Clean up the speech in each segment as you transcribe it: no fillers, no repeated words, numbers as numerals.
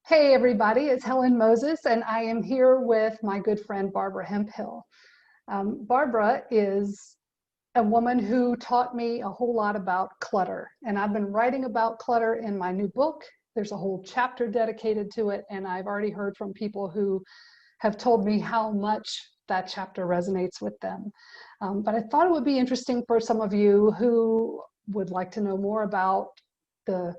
Hey everybody, it's Helen Moses, and I am here with my good friend Barbara Hemphill. Barbara is a woman who taught me a whole lot about clutter, and I've been writing about clutter in my new book. There's a whole chapter dedicated to it, and I've already heard from people who have told me how much that chapter resonates with them. But I thought it would be interesting for some of you who would like to know more about the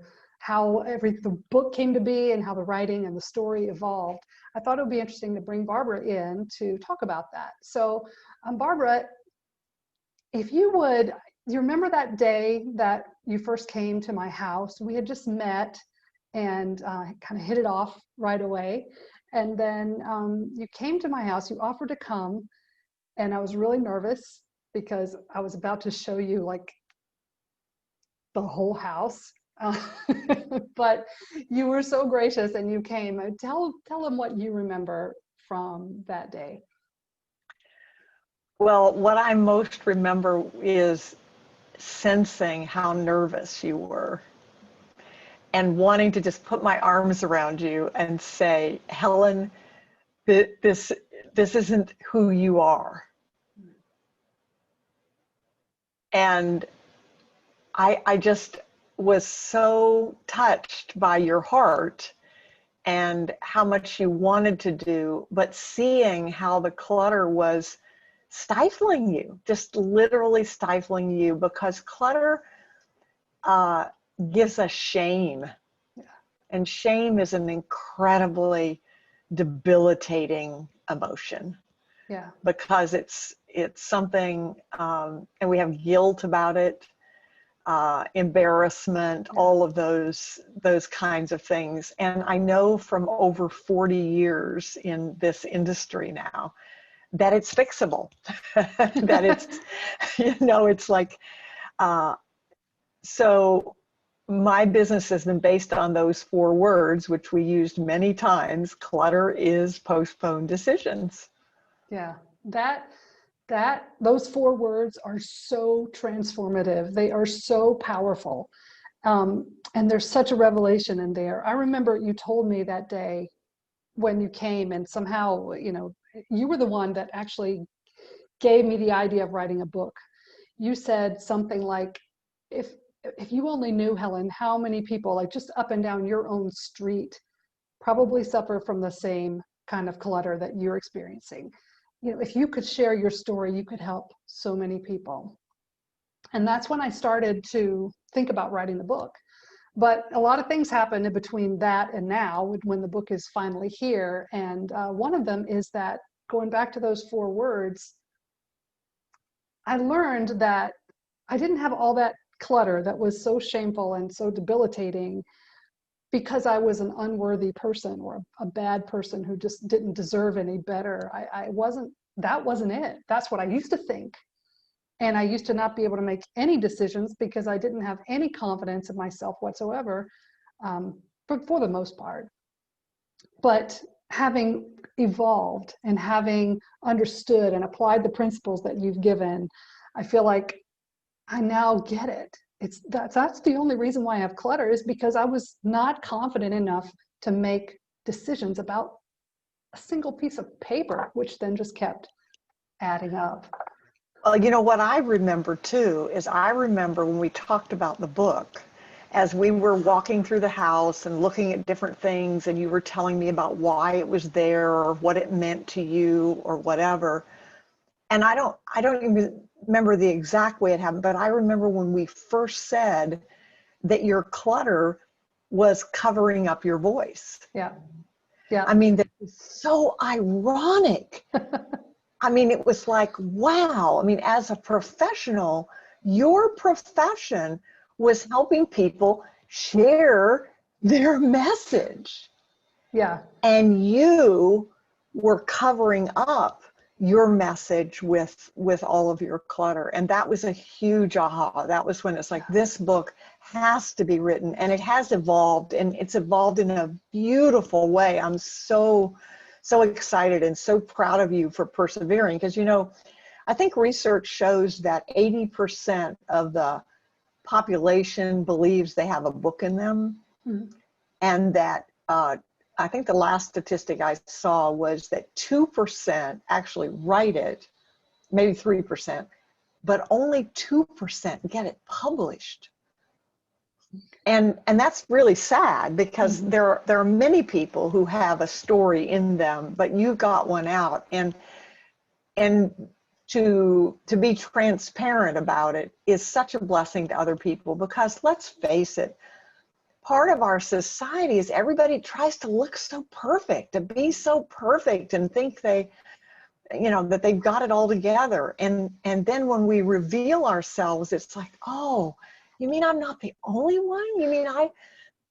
the book came to be and how the writing and the story evolved. I thought it would be interesting to bring Barbara in to talk about that. So, Barbara, if you remember that day that you first came to my house? We had just met and kind of hit it off right away. And then you came to my house, you offered to come, and I was really nervous because I was about to show you like the whole house. Uh, but you were so gracious and you came. Tell them what you remember from that day. Well, what I most remember is sensing how nervous you were and wanting to just put my arms around you and say, Helen, this isn't who you are. And I just was so touched by your heart and how much you wanted to do, but seeing how the clutter was stifling you, just literally stifling you, because clutter gives us shame. Yeah. And shame is an incredibly debilitating emotion. Yeah. Because it's something, and we have guilt about it, embarrassment, Yeah. all of those kinds of things. And I know from over 40 years in this industry now that it's fixable, that it's, it's like, so my business has been based on those 4 words, which we used many times. Clutter is postponed decisions. Yeah. Those 4 words are so transformative. They are so powerful. And there's such a revelation in there. I remember you told me that day when you came, and somehow, you were the one that actually gave me the idea of writing a book. You said something like, if you only knew, Helen, how many people, like just up and down your own street, probably suffer from the same kind of clutter that you're experiencing. If you could share your story, you could help so many people. And that's when I started to think about writing the book. But a lot of things happened in between that and now, when the book is finally here. And one of them is that, going back to those 4 words, I learned that I didn't have all that clutter that was so shameful and so debilitating because I was an unworthy person or a bad person who just didn't deserve any better. That wasn't it. That's what I used to think. And I used to not be able to make any decisions because I didn't have any confidence in myself whatsoever, for the most part. But having evolved and having understood and applied the principles that you've given, I feel like I now get it. That's the only reason why I have clutter, is because I was not confident enough to make decisions about a single piece of paper, which then just kept adding up. What I remember too is I remember when we talked about the book, as we were walking through the house and looking at different things, and you were telling me about why it was there or what it meant to you or whatever. And I don't even remember the exact way it happened, but I remember when we first said that your clutter was covering up your voice. Yeah. Yeah. I mean, that was so ironic. I mean, it was like, wow. I mean, as a professional, your profession was helping people share their message. Yeah. And you were covering up your message with all of your clutter. And that was a huge aha. That was when it's like, this book has to be written, and it has evolved, and it's evolved in a beautiful way. I'm so excited and so proud of you for persevering, because I think research shows that 80% of the population believes they have a book in them. Mm-hmm. And that I think the last statistic I saw was that 2% actually write it, maybe 3%, but only 2% get it published. And that's really sad, because Mhm. there are many people who have a story in them, but you got one out. And to be transparent about it is such a blessing to other people, because let's face it, part of our society is everybody tries to look so perfect, to be so perfect, and think they, that they've got it all together. And then when we reveal ourselves, it's like, oh, you mean I'm not the only one? You mean I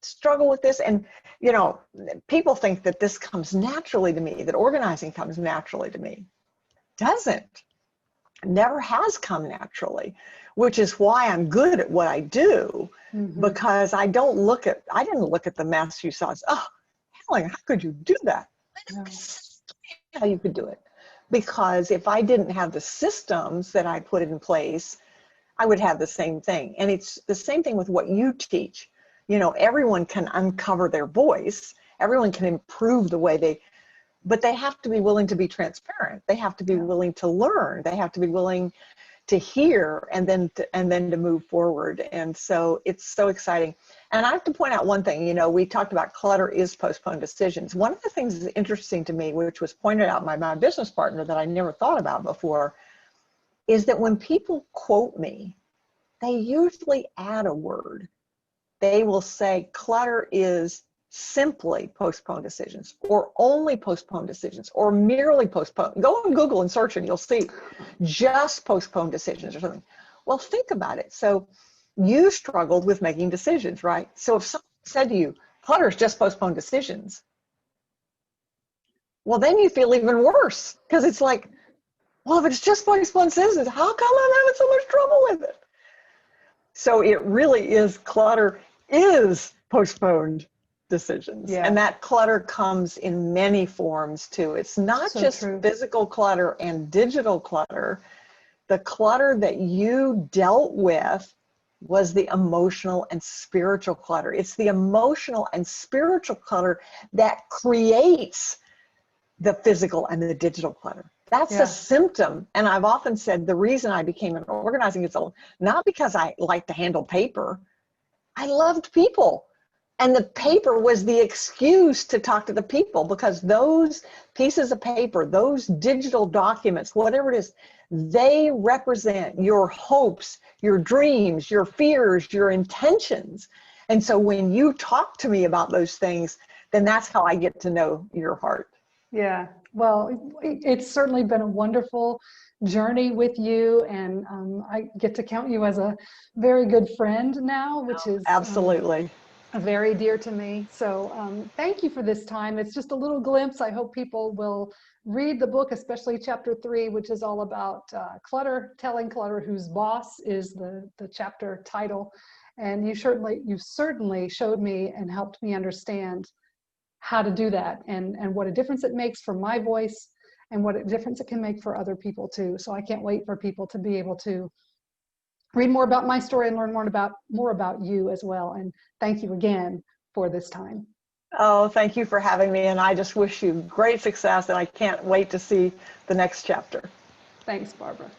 struggle with this? And people think that this comes naturally to me, that organizing comes naturally to me. Doesn't. Never has come naturally, which is why I'm good at what I do, Mhm. because I didn't look at the mess you saw as, oh, Helen, how could you do that? No. How you could do it. Because if I didn't have the systems that I put in place, I would have the same thing. And it's the same thing with what you teach. Everyone can uncover their voice. Everyone can improve the way but they have to be willing to be transparent. They have to be Yeah. willing to learn. They have to be willing to hear, and then to move forward. And so it's so exciting. And I have to point out one thing. We talked about clutter is postponed decisions. One of the things that's interesting to me, which was pointed out by my business partner that I never thought about before, is that when people quote me, they usually add a word. They will say clutter is simply postponed decisions, or only postponed decisions, or merely postponed. Go on Google and search and you'll see just postponed decisions or something. Well, think about it. So you struggled with making decisions, right? So if someone said to you, clutter is just postponed decisions, well, then you feel even worse, because it's like, well, if it's just postponed decisions, how come I'm having so much trouble with it? So it really is, clutter is postponed decisions. And Yeah. that clutter comes in many forms too. It's not So just true. physical clutter and digital clutter. The clutter that you dealt with was the emotional and spiritual clutter. It's the emotional and spiritual clutter that creates the physical and the digital clutter. That's a Yeah. symptom. And I've often said the reason I became an organizing consultant, not because I like to handle paper. I loved people. And the paper was the excuse to talk to the people, because those pieces of paper, those digital documents, whatever it is, they represent your hopes, your dreams, your fears, your intentions. And so when you talk to me about those things, then that's how I get to know your heart. Yeah. Well, it's certainly been a wonderful journey with you, and I get to count you as a very good friend now, which is Absolutely. very dear to me. So thank you for this time. It's just a little glimpse. I hope people will read the book, especially chapter 3, which is all about clutter, telling clutter whose boss is the chapter title. And you certainly showed me and helped me understand how to do that, and what a difference it makes for my voice, and what a difference it can make for other people too. So I can't wait for people to be able to read more about my story and learn more about you as well. And thank you again for this time. Oh, thank you for having me. And I just wish you great success. And I can't wait to see the next chapter. Thanks, Barbara.